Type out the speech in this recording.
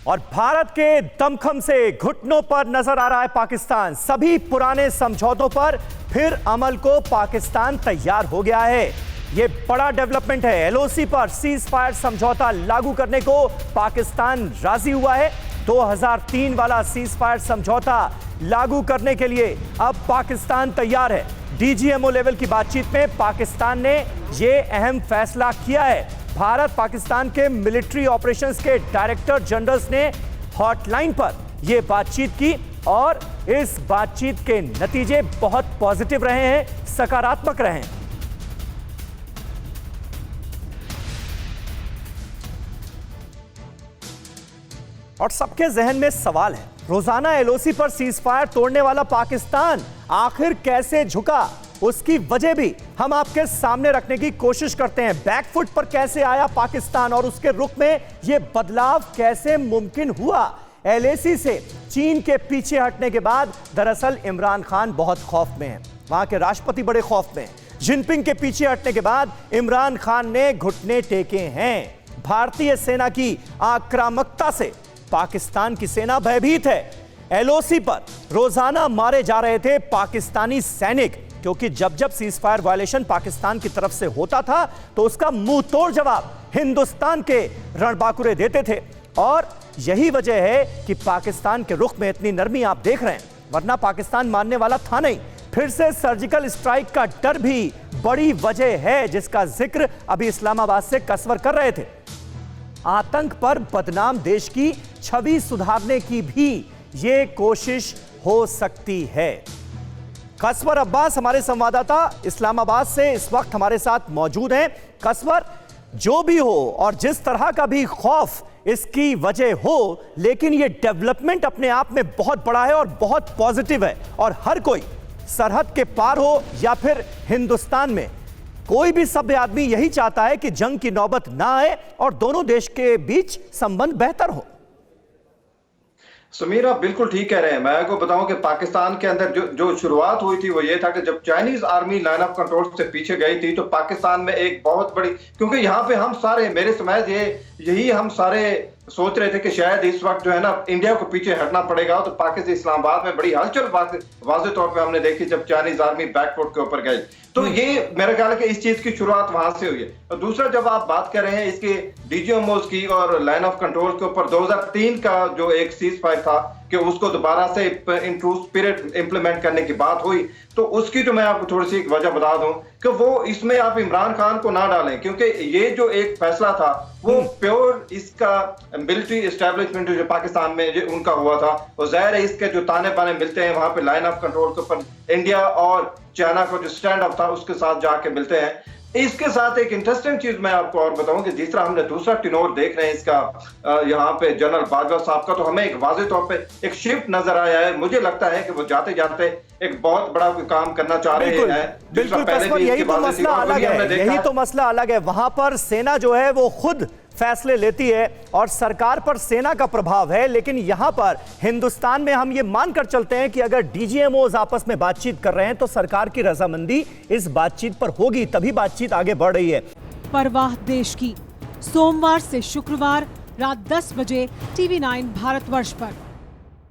और भारत के दमखम से घुटनों पर नजर आ रहा है पाकिस्तान। सभी पुराने समझौतों पर फिर अमल को पाकिस्तान तैयार हो गया है। यह बड़ा डेवलपमेंट है। एलओसी पर सीज फायर समझौता लागू करने को पाकिस्तान राजी हुआ है। 2003 वाला सीज फायर समझौता लागू करने के लिए अब पाकिस्तान तैयार है। डीजीएमओ लेवल की बातचीत में पाकिस्तान ने यह अहम फैसला किया है। भारत पाकिस्तान के मिलिट्री ऑपरेशंस के डायरेक्टर जनरल्स ने हॉटलाइन पर यह बातचीत की और इस बातचीत के नतीजे बहुत पॉजिटिव रहे हैं, सकारात्मक रहे हैं। और सबके जहन में सवाल है, रोजाना एलओसी पर सीज फायर तोड़ने वाला पाकिस्तान आखिर कैसे झुका? उसकी वजह भी हम आपके सामने रखने की कोशिश करते हैं। बैकफुट पर कैसे आया पाकिस्तान और उसके रुख में यह बदलाव कैसे मुमकिन हुआ? एलएसी से चीन के पीछे हटने के बाद दरअसल इमरान खान बहुत खौफ में है, वहां के राष्ट्रपति बड़े खौफ में हैं। जिनपिंग के पीछे हटने के बाद इमरान खान ने घुटने टेके हैं। भारतीय सेना की आक्रामकता से पाकिस्तान की सेना भयभीत है। एलओसी पर रोजाना मारे जा रहे थे पाकिस्तानी सैनिक, क्योंकि जब जब सीज फायर वायलेशन पाकिस्तान की तरफ से होता था तो उसका मुंह तोड़ जवाब हिंदुस्तान के रणबांकुरे देते थे। और यही वजह है कि पाकिस्तान के रुख में इतनी नरमी आप देख रहे हैं, वरना पाकिस्तान मानने वाला था नहीं। फिर से सर्जिकल स्ट्राइक का डर भी बड़ी वजह है, जिसका जिक्र अभी इस्लामाबाद से कसवर कर रहे थे। आतंक पर बदनाम देश की छवि सुधारने की भी यह कोशिश हो सकती है। कसवर अब्बास हमारे संवाददाता इस्लामाबाद से इस वक्त हमारे साथ मौजूद हैं। कसवर, जो भी हो और जिस तरह का भी खौफ इसकी वजह हो, लेकिन यह डेवलपमेंट अपने आप में बहुत बड़ा है और बहुत पॉजिटिव है। और हर कोई सरहद के पार हो या फिर हिंदुस्तान में, कोई भी सभ्य आदमी यही चाहता है कि जंग की नौबत ना आए और दोनों देश के बीच संबंध बेहतर हो। समीर, आप बिल्कुल ठीक कह रहे हैं। मैं आपको बताऊं कि पाकिस्तान के अंदर जो शुरुआत हुई थी वो ये था कि जब Chinese army line of control से पीछे गई थी तो पाकिस्तान में एक बहुत बड़ी, क्योंकि यहाँ पे हम सारे, मेरे समझ यही हम सारे सोच रहे थे कि शायद इस वक्त जो है ना इंडिया को पीछे हटना पड़ेगा, तो पाकिस्तान इस्लामाबाद में बड़ी हलचल वाज़े तौर पे हमने देखी जब चाइनीज आर्मी बैकफुट के ऊपर गई। तो ये मेरा ख्याल है कि इस चीज की शुरुआत वहां से हुई है। और दूसरा, जब आप बात कर रहे हैं इसके डीजीएमओस की और लाइन ऑफ कंट्रोल के ऊपर 2003 का जो एक सीज फायर था कि उसको दोबारा से इंट्रूस पीरियड इंप्लीमेंट करने की बात हुई, तो उसकी तो मैं आपको थोड़ी सी एक वजह बता दूं कि वो इसमें आप इमरान खान को ना डालें, क्योंकि ये जो एक फैसला था वो प्योर इसका मिलिट्री एस्टेब्लिशमेंट जो पाकिस्तान में जो उनका हुआ था, और जाहिर है इसके जो ताने बाने मिलते हैं वहां पे लाइन ऑफ कंट्रोल के ऊपर इंडिया और चाइना का जो स्टैंड अप था उसके साथ जाके मिलते हैं। इसके साथ एक इंटरेस्टिंग चीज मैं आपको और बताऊं कि जिस तरह हमने दूसरा टिनोर देख रहे हैं इसका यहाँ पे जनरल बाजवा साहब का, तो हमें एक वाज़े तौर पे एक शिफ्ट नजर आया है। मुझे लगता है कि वो जाते जाते एक बहुत बड़ा कोई काम करना चाह रहे हैं। बिल्कुल, यही तो मसला अलग है, यही तो मसला अलग है। वहां पर सेना जो है वो खुद फैसले लेती है और सरकार पर सेना का प्रभाव है, लेकिन यहां पर हिंदुस्तान में हम ये मानकर चलते हैं कि अगर डीजीएमओज आपस में बातचीत कर रहे हैं तो सरकार की रजामंदी इस बातचीत पर होगी, तभी बातचीत आगे बढ़ रही है। परवाह देश की, सोमवार से शुक्रवार रात 10 बजे TV9 भारतवर्ष पर।